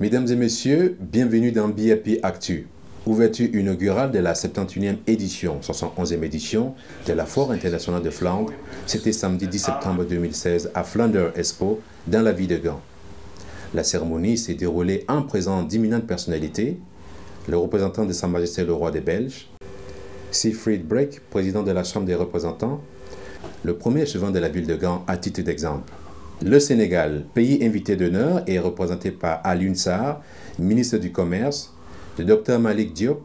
Mesdames et messieurs, bienvenue dans BIP Actu. Ouverture inaugurale de la 71e édition, 71e édition de la Foire internationale de Flandre. C'était samedi 10 septembre 2016 à Flandre Expo, dans la ville de Gand. La cérémonie s'est déroulée en présence d'imminentes personnalités, le représentant de Sa Majesté le Roi des Belges, Siegfried Breck, président de la Chambre des représentants, le premier échevin de la ville de Gand à titre d'exemple. Le Sénégal, pays invité d'honneur, est représenté par Alioune Sarr, ministre du Commerce, le Dr Malick Diop,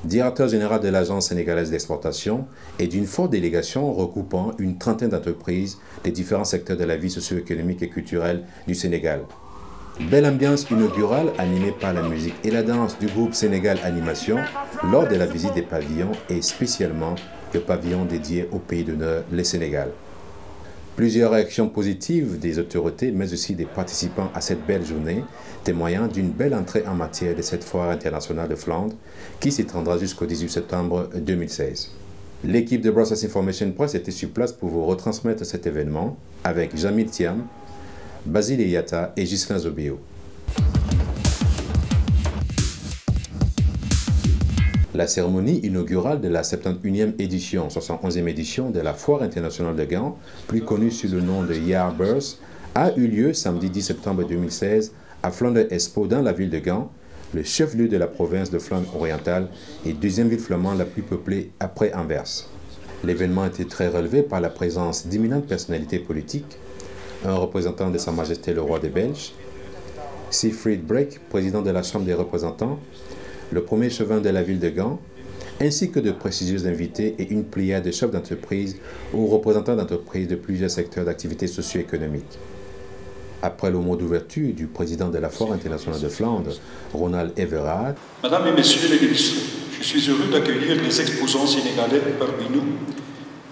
directeur général de l'Agence sénégalaise d'exportation et d'une forte délégation regroupant une trentaine d'entreprises des différents secteurs de la vie socio-économique et culturelle du Sénégal. Belle ambiance inaugurale animée par la musique et la danse du groupe Sénégal Animation lors de la visite des pavillons et spécialement le pavillon dédié au pays d'honneur, le Sénégal. Plusieurs réactions positives des autorités, mais aussi des participants à cette belle journée, témoignant d'une belle entrée en matière de cette foire internationale de Flandre qui s'étendra jusqu'au 18 septembre 2016. L'équipe de Brussels Information Press était sur place pour vous retransmettre cet événement avec Jamil Thiam, Basile Eyata et Ghislain Zobéo. La cérémonie inaugurale de la 71e édition, 71e édition de la Foire internationale de Gand, plus connue sous le nom de Jaarbeurs, a eu lieu samedi 10 septembre 2016 à Flandre Expo dans la ville de Gand, le chef-lieu de la province de Flandre orientale et deuxième ville flamande la plus peuplée après Anvers. L'événement a été très relevé par la présence d'imminentes personnalités politiques, un représentant de Sa Majesté le Roi des Belges, Siegfried Breck, président de la Chambre des représentants, le premier échevin de la ville de Gand, ainsi que de prestigieux invités et une pléiade de chefs d'entreprise ou représentants d'entreprises de plusieurs secteurs d'activité socio-économique. Après le mot d'ouverture du président de la Foire internationale de Flandre, Ronald Everard. Mesdames et Messieurs les ministres, je suis heureux d'accueillir les exposants sénégalais parmi nous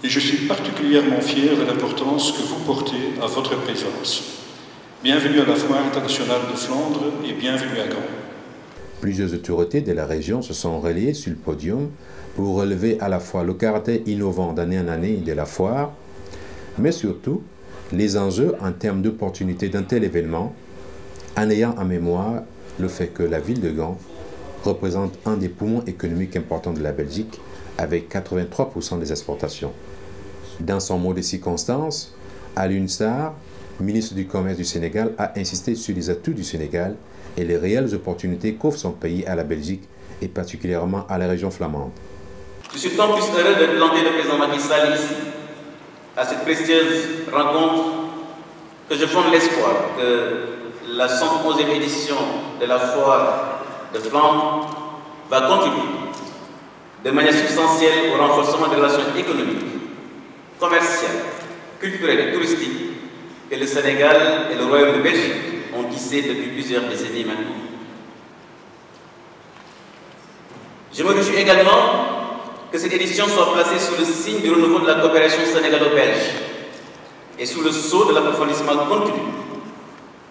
et je suis particulièrement fier de l'importance que vous portez à votre présence. Bienvenue à la Foire internationale de Flandre et bienvenue à Gand. Plusieurs autorités de la région se sont relayées sur le podium pour relever à la fois le caractère innovant d'année en année de la foire, mais surtout les enjeux en termes d'opportunités d'un tel événement, en ayant en mémoire le fait que la ville de Gand représente un des poumons économiques importants de la Belgique, avec 83% des exportations. Dans son mot de circonstance, Alioune Sarr, ministre du Commerce du Sénégal, a insisté sur les atouts du Sénégal et les réelles opportunités qu'offre son pays à la Belgique et particulièrement à la région flamande. Je suis d'autant plus heureux de planter le président Macky Sall ici, à cette précieuse rencontre, que je fonde l'espoir que la 111e édition de la Foire de Flandre va contribuer de manière substantielle au renforcement des relations économiques, commerciales, culturelles et touristiques que le Sénégal et le Royaume de Belgique ont tissé depuis plusieurs décennies maintenant. Je me réjouis également que cette édition soit placée sous le signe du renouveau de la coopération sénégalo-belge et sous le sceau de l'approfondissement continu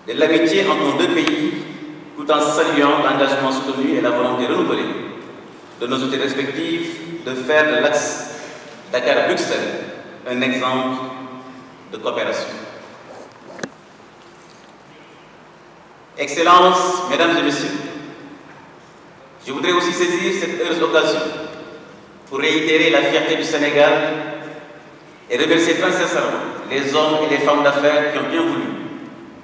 de l'amitié entre nos deux pays, tout en saluant l'engagement soutenu et la volonté renouvelée de nos autorités respectives de faire de l'axe Dakar-Bruxelles un exemple de coopération. Excellences, Mesdames et Messieurs, je voudrais aussi saisir cette heureuse occasion pour réitérer la fierté du Sénégal et remercier très sincèrement les hommes et les femmes d'affaires qui ont bien voulu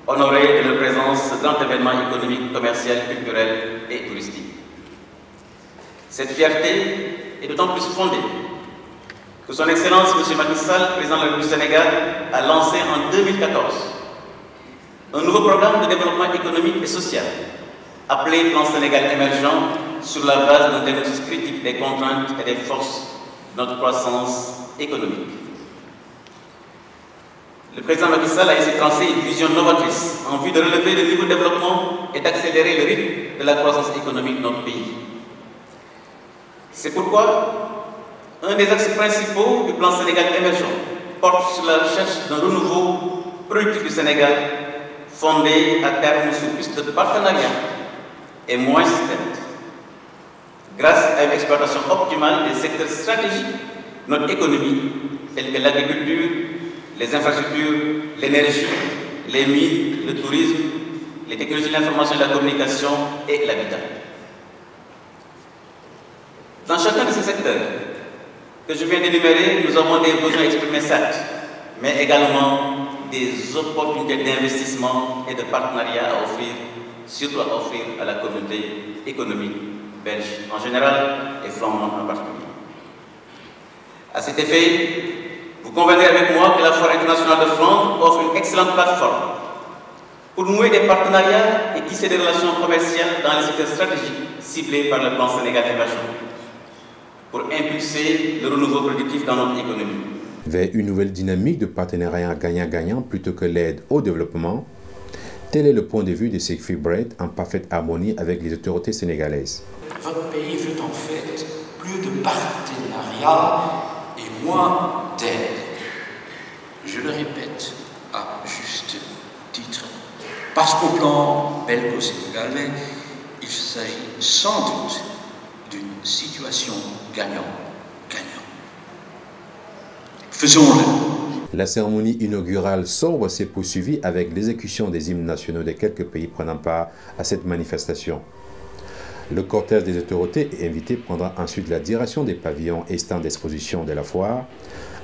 honorer de leur présence ce grand événement économique, commercial, culturel et touristique. Cette fierté est d'autant plus fondée que son Excellence M. Macky Sall, président de la République du Sénégal, a lancé en 2014 un nouveau programme de développement économique et social, appelé Plan Sénégal émergent, sur la base d'un diagnostic critique des contraintes et des forces de notre croissance économique. Le président Macky Sall a ainsi tracé une vision novatrice en vue de relever le niveau de développement et d'accélérer le rythme de la croissance économique de notre pays. C'est pourquoi un des axes principaux du Plan Sénégal émergent porte sur la recherche d'un renouveau productif du Sénégal fondé à terme sur plus de partenariats et moins systèmes, grâce à une exploitation optimale des secteurs stratégiques de notre économie, tels que l'agriculture, les infrastructures, l'énergie, les mines, le tourisme, les technologies de l'information et de la communication et l'habitat. Dans chacun de ces secteurs que je viens d'énumérer, nous avons des besoins exprimés certes, mais également des opportunités d'investissement et de partenariat à offrir, surtout à offrir à la communauté économique belge en général et flamande en particulier. À cet effet, vous conviendrez avec moi que la Foire internationale de Flandre offre une excellente plateforme pour nouer des partenariats et tisser des relations commerciales dans les secteurs stratégiques ciblés par le plan Sénégal émergent, pour impulser le renouveau productif dans notre économie. Vers une nouvelle dynamique de partenariat gagnant-gagnant plutôt que l'aide au développement, tel est le point de vue de Siegfried Brett en parfaite harmonie avec les autorités sénégalaises. Votre pays veut en fait plus de partenariat et moins d'aide. Je le répète à juste titre, parce qu'au plan belgo-sénégalais, il s'agit sans doute d'une situation gagnant-gagnant. Faisons-le. La cérémonie inaugurale sobre s'est poursuivie avec l'exécution des hymnes nationaux de quelques pays prenant part à cette manifestation. Le cortège des autorités et invités prendra ensuite la direction des pavillons et stands d'exposition de la foire,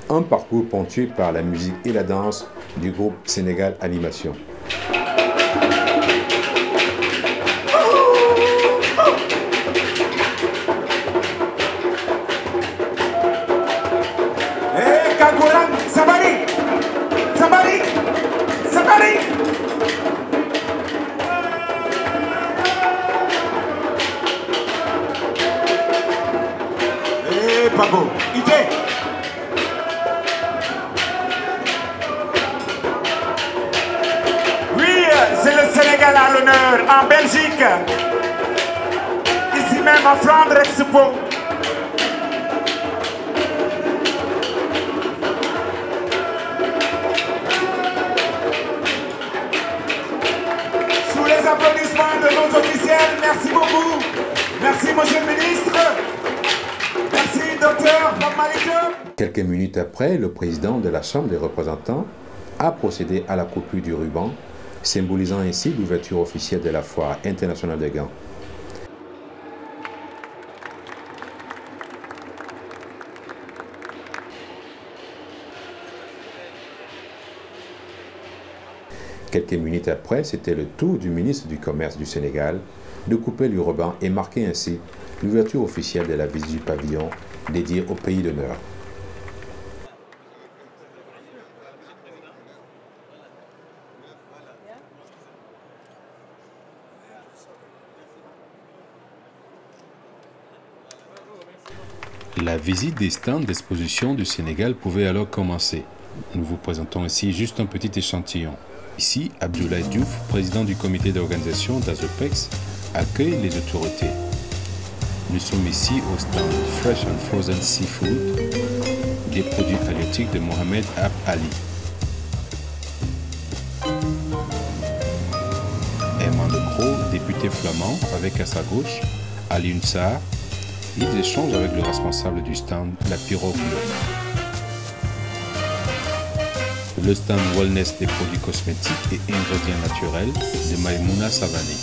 un parcours ponctué par la musique et la danse du groupe Sénégal Animation. Pago, idée. Oui, c'est le Sénégal à l'honneur en Belgique, ici même en Flandre Expo. Sous les applaudissements de nos officiels, merci beaucoup. Merci, monsieur le ministre. Quelques minutes après, le président de la Chambre des représentants a procédé à la coupure du ruban, symbolisant ainsi l'ouverture officielle de la Foire internationale de Gand. Quelques minutes après, c'était le tour du ministre du Commerce du Sénégal de couper le ruban et marquer ainsi l'ouverture officielle de la visite du pavillon dédié au pays d'honneur. La visite des stands d'exposition du Sénégal pouvait alors commencer. Nous vous présentons ici juste un petit échantillon. Ici, Abdoulaye Diouf, président du comité d'organisation d'Azopex, accueille les autorités. Nous sommes ici au stand Fresh and Frozen Seafood, des produits halieutiques de Mohamed Ab Ali. Herman de Croo, député flamand, avec à sa gauche Ali Sarr, ils échangent avec le responsable du stand La Pirogue Bleue. Le stand Wellness des produits cosmétiques et ingrédients naturels de Maïmouna Savani.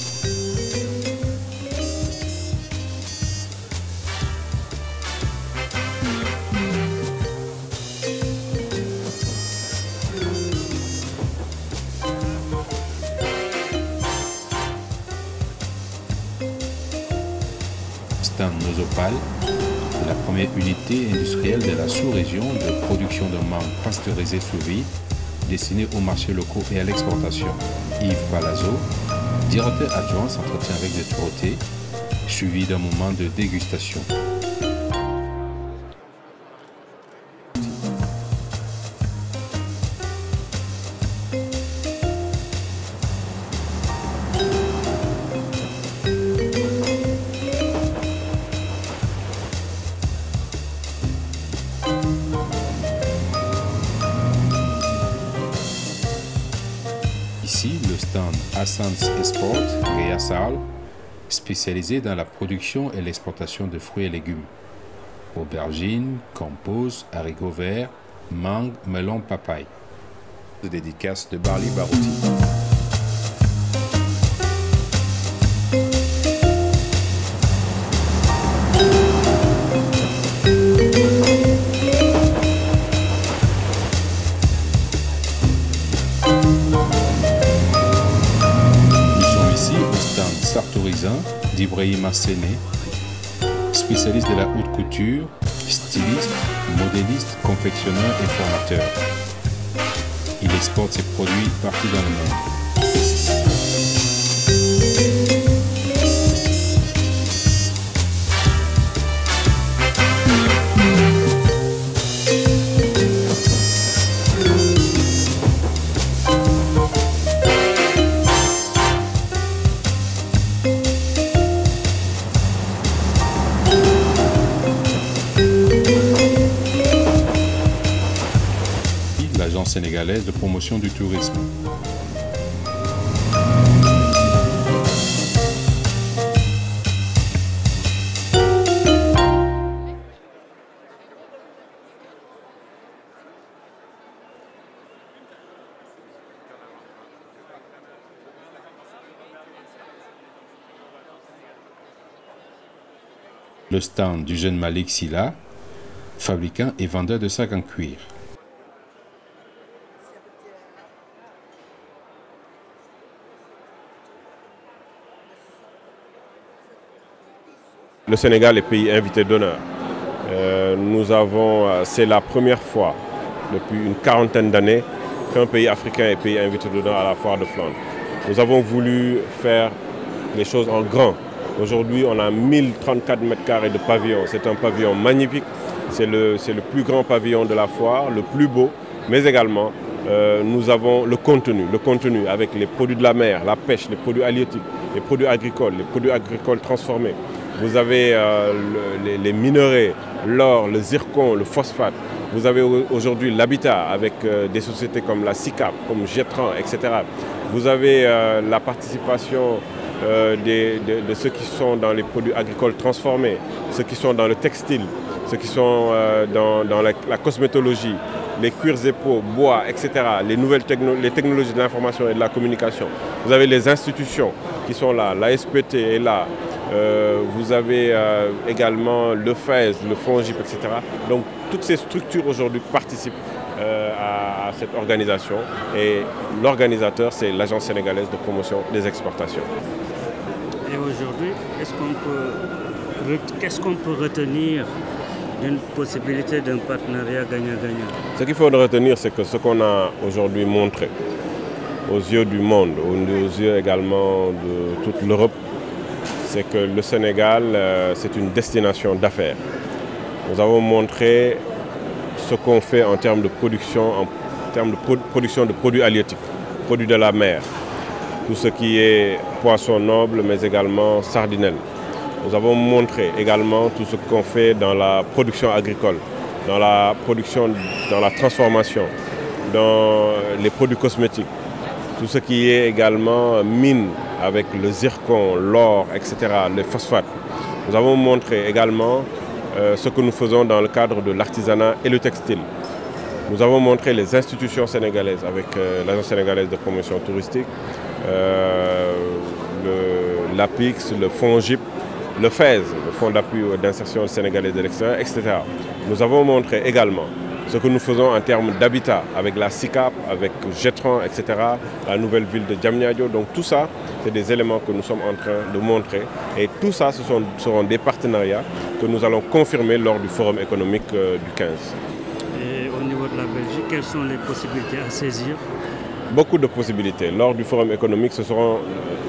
Nosopal, la première unité industrielle de la sous-région de production de mangue pasteurisée sous vide, destinée aux marchés locaux et à l'exportation. Yves Palazzo, directeur adjoint, s'entretient avec les autorités, suivi d'un moment de dégustation. Ici, le stand Assans Export, Gayasal, spécialisé dans la production et l'exportation de fruits et légumes. Aubergines, composes, haricots verts, mangue, melon, papaye. De dédicace de Barli Barouti. artisan d'Ibrahima Séné, spécialiste de la haute couture, styliste, modéliste, confectionneur et formateur. Il exporte ses produits partout dans le monde. L'agence sénégalaise de promotion du tourisme. Le stand du jeune Malik Silla, fabricant et vendeur de sacs en cuir. Le Sénégal est pays invité d'honneur. C'est la première fois depuis une quarantaine d'années qu'un pays africain est pays invité d'honneur à la foire de Flandre. Nous avons voulu faire les choses en grand. Aujourd'hui, on a 1034 mètres carrés de pavillon. C'est un pavillon magnifique. C'est le plus grand pavillon de la foire, le plus beau. Mais également, nous avons le contenu avec les produits de la mer, la pêche, les produits halieutiques, les produits agricoles transformés. Vous avez les minerais, l'or, le zircon, le phosphate. Vous avez aujourd'hui l'habitat avec des sociétés comme la SICAP, comme Jetran, etc. Vous avez la participation de ceux qui sont dans les produits agricoles transformés, ceux qui sont dans le textile, ceux qui sont dans la cosmétologie, les cuirs et peaux, bois, etc. Les technologies de l'information et de la communication. Vous avez les institutions qui sont là, la SPT est là. Vous avez également le FES, le FONGIP, etc. Donc toutes ces structures aujourd'hui participent à cette organisation et l'organisateur c'est l'Agence sénégalaise de promotion des exportations. Et aujourd'hui, qu'est-ce qu'on peut retenir d'une possibilité d'un partenariat gagnant-gagnant? Ce qu'il faut retenir, c'est que ce qu'on a aujourd'hui montré aux yeux du monde, aux yeux également de toute l'Europe, c'est que le Sénégal, c'est une destination d'affaires. Nous avons montré ce qu'on fait en termes de production, de produits halieutiques, produits de la mer, tout ce qui est poisson noble, mais également sardinelle. Nous avons montré également tout ce qu'on fait dans la production agricole, dans la transformation, dans les produits cosmétiques, tout ce qui est également mine avec le zircon, l'or, etc., les phosphates. Nous avons montré également ce que nous faisons dans le cadre de l'artisanat et le textile. Nous avons montré les institutions sénégalaises avec l'Agence sénégalaise de promotion touristique, l'APIX, le FONGIP, le FES, le Fonds d'appui d'insertion sénégalais de l'extérieur, etc. Nous avons montré également ce que nous faisons en termes d'habitat avec la SICAP, avec Jetran, etc., la nouvelle ville de Diamniadio. Donc tout ça, c'est des éléments que nous sommes en train de montrer. Et tout ça, ce seront des partenariats que nous allons confirmer lors du forum économique du 15. Et au niveau de la Belgique, quelles sont les possibilités à saisir? Beaucoup de possibilités. Lors du forum économique, ce seront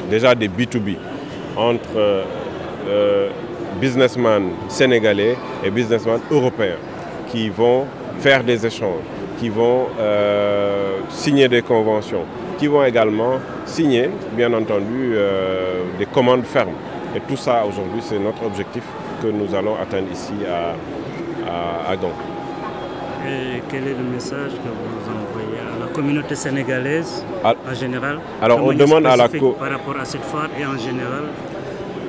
déjà des B2B entre businessmen sénégalais et businessmen européens qui vont faire des échanges, qui vont signer des conventions, qui vont également signer, bien entendu, des commandes fermes. Et tout ça, aujourd'hui, c'est notre objectif que nous allons atteindre ici à Gand. Et quel est le message que vous envoyez à la communauté sénégalaise en général? Alors, on demande à par rapport à cette foire et en général?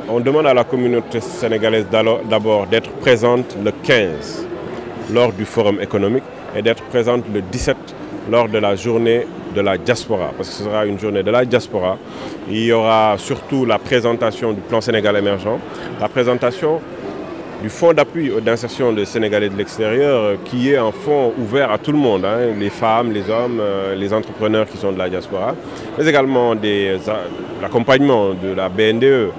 On demande à la communauté sénégalaise d'abord d'être présente le 15 lors du forum économique et d'être présente le 17 lors de la journée de la diaspora, parce que ce sera une journée de la diaspora. Il y aura surtout la présentation du plan Sénégal émergent, la présentation du fonds d'appui d'insertion des Sénégalais de l'extérieur, qui est un fonds ouvert à tout le monde, hein, les femmes, les hommes, les entrepreneurs qui sont de la diaspora, mais également l'accompagnement de la BNDE,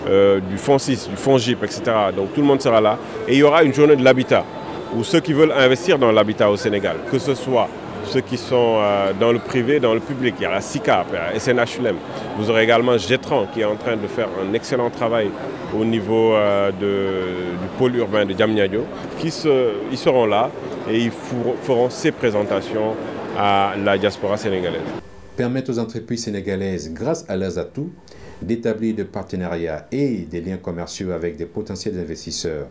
du FONSIS, du FONGIP, etc. Donc tout le monde sera là. Et il y aura une journée de l'habitat, où ceux qui veulent investir dans l'habitat au Sénégal, que ce soit ceux qui sont dans le privé, dans le public, il y a la SICAP, il y a SNHLM. Vous aurez également Gétran qui est en train de faire un excellent travail au niveau du pôle urbain de Diamniadio. Ils seront là et ils feront ces présentations à la diaspora sénégalaise. Permettre aux entreprises sénégalaises, grâce à leurs atouts, d'établir des partenariats et des liens commerciaux avec des potentiels investisseurs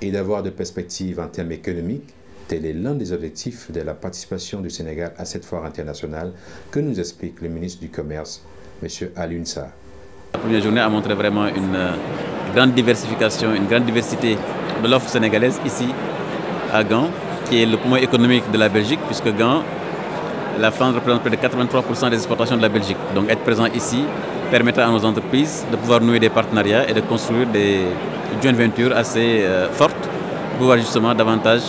et d'avoir des perspectives en termes économiques, tel est l'un des objectifs de la participation du Sénégal à cette foire internationale que nous explique le ministre du Commerce, M. Alioune Sarr. La première journée a montré vraiment une grande diversification, une grande diversité de l'offre sénégalaise ici à Gand, qui est le poumon économique de la Belgique, puisque Gand, la Flandre représente près de 83% des exportations de la Belgique. Donc être présent ici permettra à nos entreprises de pouvoir nouer des partenariats et de construire des joint ventures assez fortes pour pouvoir justement davantage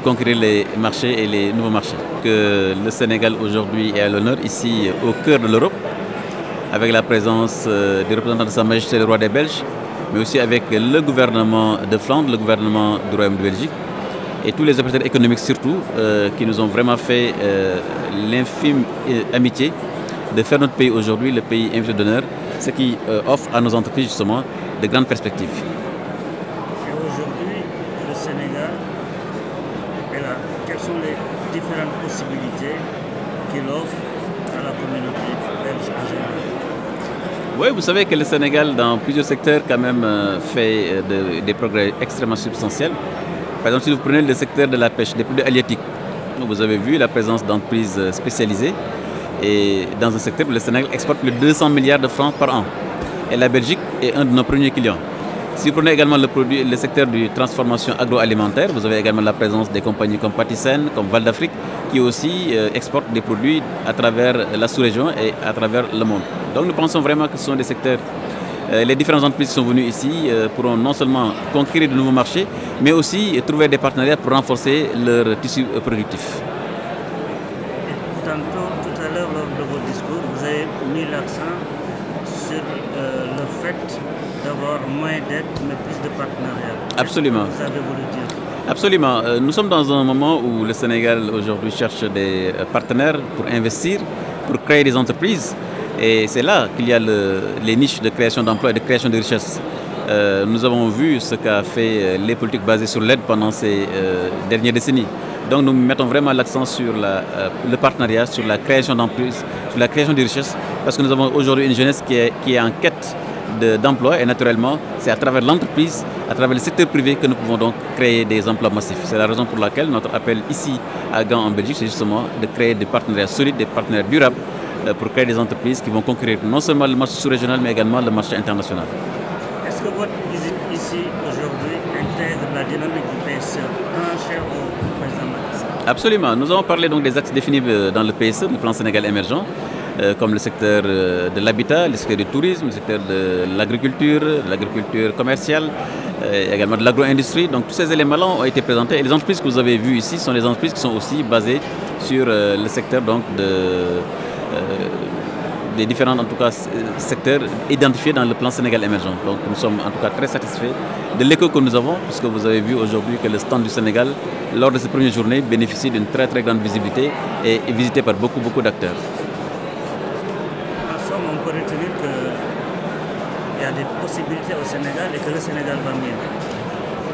conquérir les marchés et les nouveaux marchés. Que le Sénégal aujourd'hui est à l'honneur ici au cœur de l'Europe, avec la présence des représentants de Sa Majesté le Roi des Belges, mais aussi avec le gouvernement de Flandre, le gouvernement du Royaume de Belgique, et tous les opérateurs économiques surtout, qui nous ont vraiment fait l'infime amitié de faire notre pays aujourd'hui le pays invité d'honneur, ce qui offre à nos entreprises justement de grandes perspectives. Et aujourd'hui, le Sénégal est là. Quelles sont les différentes possibilités qu'il offre à la communauté belge en général? Oui, vous savez que le Sénégal, dans plusieurs secteurs, quand même, fait des progrès extrêmement substantiels. Par exemple, si vous prenez le secteur de la pêche, des produits halieutiques, vous avez vu la présence d'entreprises spécialisées. Et dans un secteur où le Sénégal exporte plus de 200 milliards de francs par an. Et la Belgique est un de nos premiers clients. Si vous prenez également le secteur de transformation agroalimentaire, vous avez également la présence des compagnies comme Patisen, comme Val d'Afrique, qui aussi exportent des produits à travers la sous-région et à travers le monde. Donc nous pensons vraiment que ce sont des secteurs, les différentes entreprises qui sont venues ici pourront non seulement conquérir de nouveaux marchés, mais aussi trouver des partenariats pour renforcer leur tissu productif. Tout à l'heure, lors de votre discours, vous avez mis l'accent sur le fait d'avoir moins d'aides, mais plus de partenariats. Absolument. Vous avez voulu dire? Absolument. Nous sommes dans un moment où le Sénégal aujourd'hui cherche des partenaires pour investir, pour créer des entreprises. Et c'est là qu'il y a les niches de création d'emplois et de création de richesses. Nous avons vu ce qu'a fait les politiques basées sur l'aide pendant ces dernières décennies. Donc nous mettons vraiment l'accent sur le partenariat, sur la création d'entreprises, sur la création de richesses, parce que nous avons aujourd'hui une jeunesse qui est en quête d'emploi et naturellement, c'est à travers l'entreprise, à travers le secteur privé que nous pouvons donc créer des emplois massifs. C'est la raison pour laquelle notre appel ici à Gand en Belgique, c'est justement de créer des partenariats solides, des partenariats durables pour créer des entreprises qui vont conquérir non seulement le marché sous-régional, mais également le marché international. Est-ce que votre visite ici aujourd'hui intègre la dynamique du PSE branchée au président Macky Sall? Absolument. Nous avons parlé donc des axes définis dans le PSE, le plan Sénégal émergent, comme le secteur de l'habitat, le secteur du tourisme, le secteur de l'agriculture commerciale, également de l'agro-industrie. Donc tous ces éléments-là ont été présentés et les entreprises que vous avez vues ici sont les entreprises qui sont aussi basées sur le secteur donc des différents en tout cas, secteurs identifiés dans le plan Sénégal émergent. Donc nous sommes en tout cas très satisfaits de l'écho que nous avons, puisque vous avez vu aujourd'hui que le stand du Sénégal, lors de ces premières journées, bénéficie d'une très très grande visibilité et est visité par beaucoup d'acteurs. En somme, on peut retenir qu'il y a des possibilités au Sénégal et que le Sénégal va mieux.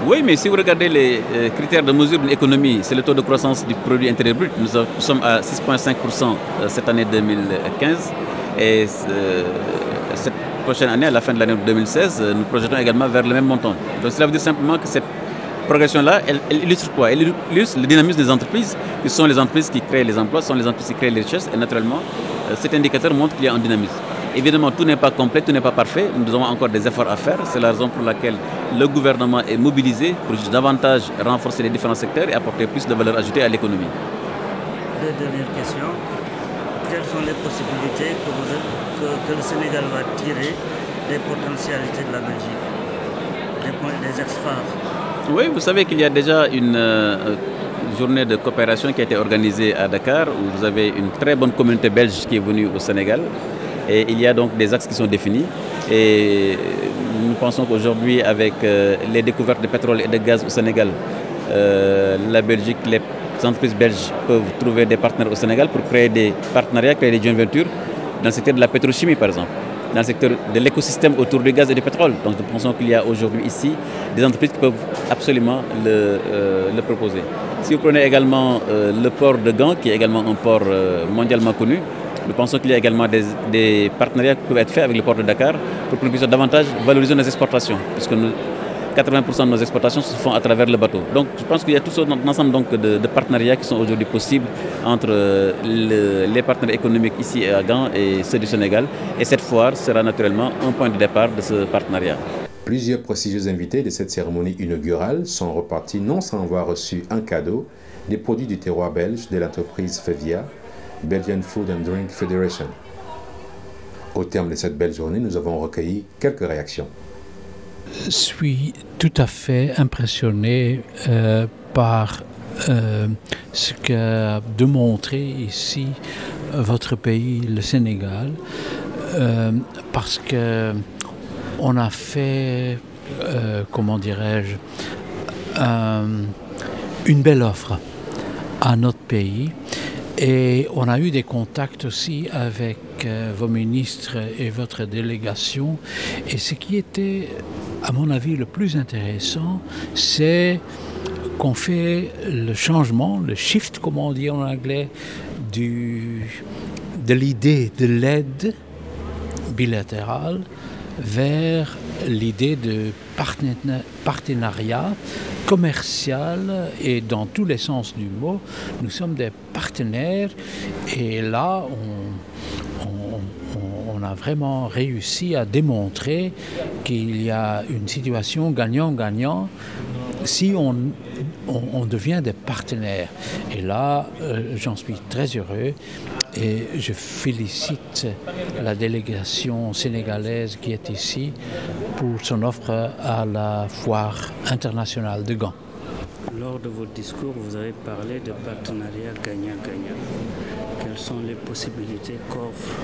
Oui, mais si vous regardez les critères de mesure d'une économie, c'est le taux de croissance du produit intérieur brut. Nous sommes à 6,5% cette année 2015 et cette prochaine année, à la fin de l'année 2016, nous projetons également vers le même montant. Donc cela veut dire simplement que cette progression-là, elle illustre quoi? Elle illustre le dynamisme des entreprises, qui sont les entreprises qui créent les emplois, sont les entreprises qui créent les richesses et naturellement, cet indicateur montre qu'il y a un dynamisme. Évidemment, tout n'est pas complet, tout n'est pas parfait. Nous avons encore des efforts à faire. C'est la raison pour laquelle le gouvernement est mobilisé pour davantage renforcer les différents secteurs et apporter plus de valeur ajoutée à l'économie. Deux dernières questions. Quelles sont les possibilités que le Sénégal va tirer des potentialités de la Belgique, des axes phares? Oui, vous savez qu'il y a déjà une journée de coopération qui a été organisée à Dakar, où vous avez une très bonne communauté belge qui est venue au Sénégal. Et il y a donc des axes qui sont définis. Et nous pensons qu'aujourd'hui, avec les découvertes de pétrole et de gaz au Sénégal, la Belgique, les entreprises belges peuvent trouver des partenaires au Sénégal pour créer des partenariats, créer des joint ventures dans le secteur de la pétrochimie par exemple, dans le secteur de l'écosystème autour du gaz et du pétrole. Donc nous pensons qu'il y a aujourd'hui ici des entreprises qui peuvent absolument le proposer. Si vous prenez également le port de Gand, qui est également un port mondialement connu, nous pensons qu'il y a également des partenariats qui peuvent être faits avec le port de Dakar pour que nous puissions davantage valoriser nos exportations, puisque 80% de nos exportations se font à travers le bateau. Donc je pense qu'il y a tout un ensemble donc, de partenariats qui sont aujourd'hui possibles entre les partenaires économiques ici à Gand et ceux du Sénégal. Et cette foire sera naturellement un point de départ de ce partenariat. Plusieurs prestigieux invités de cette cérémonie inaugurale sont repartis non sans avoir reçu un cadeau, des produits du terroir belge de l'entreprise Fevia, Belgian Food and Drink Federation. Au terme de cette belle journée, nous avons recueilli quelques réactions. Je suis tout à fait impressionné par ce qu'a démontré ici votre pays, le Sénégal, parce que on a fait, comment dirais-je, une belle offre à notre pays. Et on a eu des contacts aussi avec vos ministres et votre délégation. Et ce qui était, à mon avis, le plus intéressant, c'est qu'on fait le changement, le shift, comme on dit en anglais, de l'idée de l'aide bilatérale vers l'idée de partenariat commercial, et dans tous les sens du mot, nous sommes des partenaires, et là on a vraiment réussi à démontrer qu'il y a une situation gagnant-gagnant si on devient des partenaires. Et là, j'en suis très heureux. Et je félicite la délégation sénégalaise qui est ici pour son offre à la foire internationale de Gand. Lors de votre discours, vous avez parlé de partenariat gagnant-gagnant. Quelles sont les possibilités qu'offre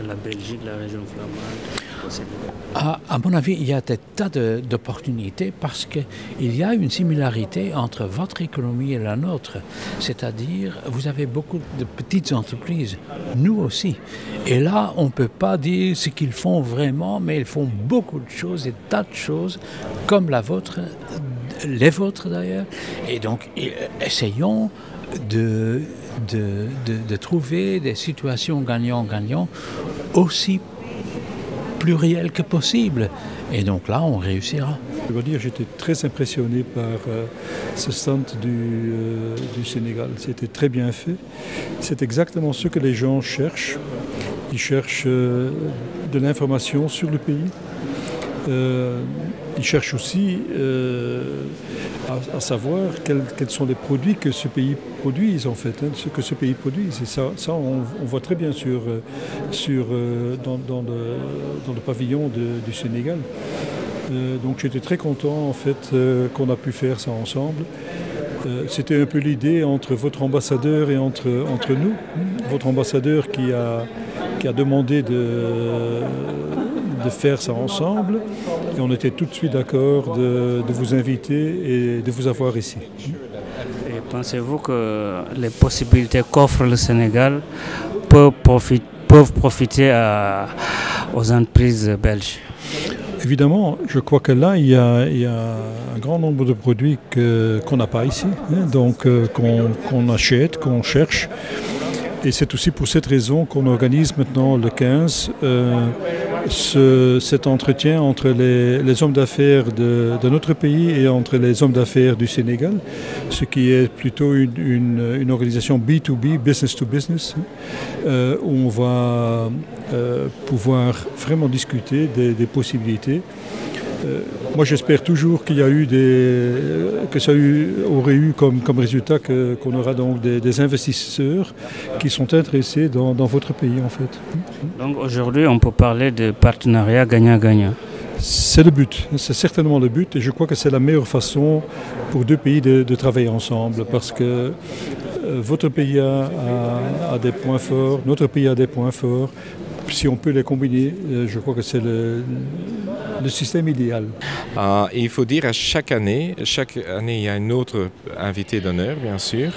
la Belgique, la région flamande? À mon avis, il y a des tas d'opportunités parce qu'il y a une similarité entre votre économie et la nôtre. C'est-à-dire, vous avez beaucoup de petites entreprises, nous aussi. Et là, on ne peut pas dire ce qu'ils font vraiment, mais ils font beaucoup de choses, des tas de choses, comme la vôtre, les vôtres d'ailleurs. Et donc, essayons de trouver des situations gagnant-gagnant aussi plurielles que possible. Et donc là, on réussira. Je dois dire, j'étais très impressionné par ce stand du Sénégal. C'était très bien fait. C'est exactement ce que les gens cherchent. Ils cherchent de l'information sur le pays. Ils cherchent aussi à savoir quels sont les produits que ce pays produise en fait, ce que ce pays produise. Et ça on voit très bien dans le pavillon du Sénégal. Donc j'étais très content en fait qu'on a pu faire ça ensemble. C'était un peu l'idée entre votre ambassadeur et entre nous. Votre ambassadeur qui a demandé de faire ça ensemble, et on était tout de suite d'accord de vous inviter et de vous avoir ici. Et pensez-vous que les possibilités qu'offre le Sénégal peuvent profiter aux entreprises belges? Évidemment, je crois que là, il y a un grand nombre de produits qu'on n'a pas ici, donc qu'on achète, qu'on cherche. Et c'est aussi pour cette raison qu'on organise maintenant le 15 cet entretien entre les hommes d'affaires de notre pays et entre les hommes d'affaires du Sénégal, ce qui est plutôt une organisation B2B, business to business, où on va pouvoir vraiment discuter des possibilités. Moi, j'espère toujours qu'il y a eu que ça aurait eu comme résultat qu'on aura donc des investisseurs qui sont intéressés dans votre pays, en fait. Donc aujourd'hui, on peut parler de partenariat gagnant-gagnant. C'est le but, c'est certainement le but, et je crois que c'est la meilleure façon pour deux pays de travailler ensemble, parce que votre pays a des points forts, notre pays a des points forts. si on peut les combiner, je crois que c'est le système idéal. Il faut dire à chaque année, il y a un autre invité d'honneur, bien sûr.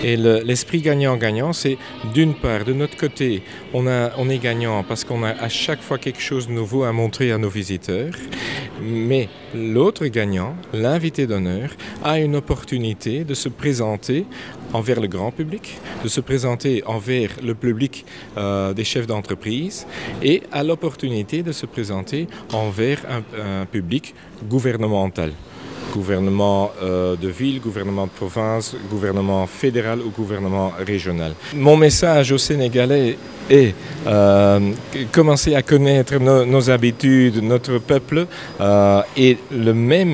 Et l'esprit gagnant-gagnant, c'est d'une part, de notre côté, on est gagnant parce qu'on a à chaque fois quelque chose de nouveau à montrer à nos visiteurs. Mais l'autre gagnant, l'invité d'honneur, a une opportunité de se présenter envers le grand public, de se présenter envers le public des chefs d'entreprise et a l'opportunité de se présenter envers un public gouvernemental. Gouvernement de ville, gouvernement de province, gouvernement fédéral ou gouvernement régional. Mon message aux Sénégalais est commencer à connaître nos habitudes, notre peuple et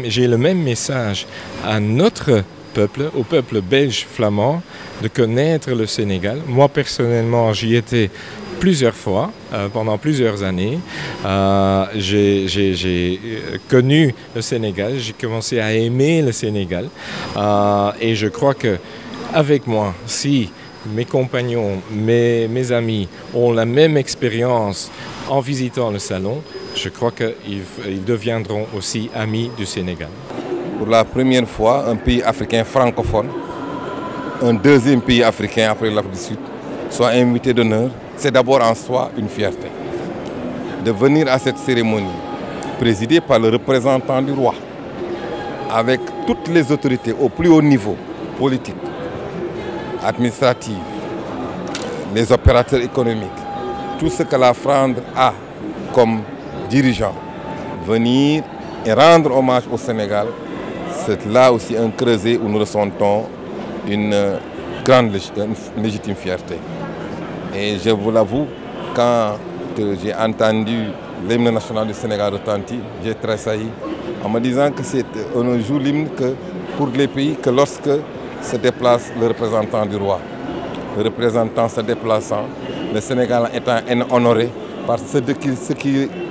j'ai le même message à notre peuple, au peuple belge flamand, de connaître le Sénégal. Moi personnellement, j'y étais plusieurs fois, pendant plusieurs années. J'ai connu le Sénégal, j'ai commencé à aimer le Sénégal et je crois que avec moi, si mes compagnons, mes amis ont la même expérience en visitant le salon, je crois qu'ils deviendront aussi amis du Sénégal. Pour la première fois, un pays africain francophone, un deuxième pays africain après l'Afrique du Sud, soit invité d'honneur, c'est d'abord en soi une fierté. De venir à cette cérémonie présidée par le représentant du roi, avec toutes les autorités au plus haut niveau, politique, administratif, les opérateurs économiques, tout ce que la Flandre a comme dirigeant, venir et rendre hommage au Sénégal, c'est là aussi un creuset où nous ressentons une grande légitime fierté. Et je vous l'avoue, quand j'ai entendu l'hymne national du Sénégal retentir, j'ai tressailli en me disant que on ne joue l'hymne que pour les pays que lorsque se déplace le représentant du roi. Le représentant se déplaçant, le Sénégal étant honoré par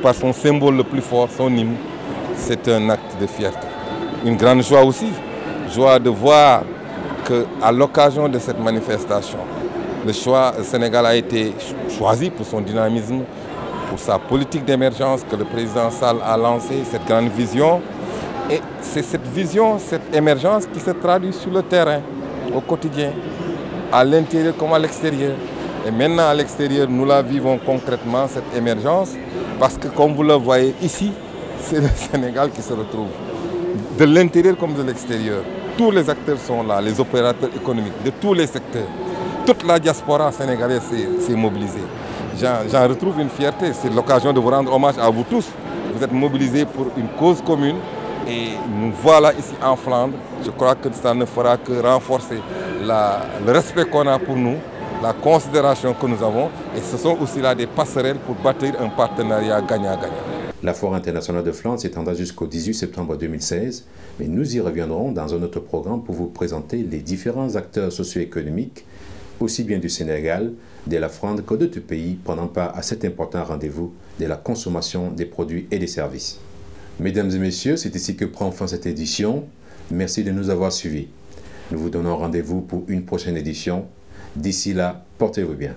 par son symbole le plus fort, son hymne, c'est un acte de fierté. Une grande joie aussi, joie de voir qu'à l'occasion de cette manifestation, le Sénégal a été choisi pour son dynamisme, pour sa politique d'émergence que le président Sall a lancée, cette grande vision. Et c'est cette vision, cette émergence qui se traduit sur le terrain, au quotidien, à l'intérieur comme à l'extérieur. Et maintenant à l'extérieur, nous la vivons concrètement, cette émergence, parce que comme vous le voyez ici, c'est le Sénégal qui se retrouve. De l'intérieur comme de l'extérieur. Tous les acteurs sont là, les opérateurs économiques de tous les secteurs. Toute la diaspora sénégalaise s'est mobilisée. J'en retrouve une fierté. C'est l'occasion de vous rendre hommage à vous tous. Vous êtes mobilisés pour une cause commune. Et nous voilà ici en Flandre. Je crois que ça ne fera que renforcer le respect qu'on a pour nous, la considération que nous avons. Et ce sont aussi là des passerelles pour bâtir un partenariat gagnant-gagnant. La Foire internationale de Flandre s'étendra jusqu'au 18 septembre 2016, mais nous y reviendrons dans un autre programme pour vous présenter les différents acteurs socio-économiques, aussi bien du Sénégal, de la Flandre que d'autres pays prenant part à cet important rendez-vous de la consommation des produits et des services. Mesdames et messieurs, c'est ici que prend fin cette édition. Merci de nous avoir suivis. Nous vous donnons rendez-vous pour une prochaine édition. D'ici là, portez-vous bien.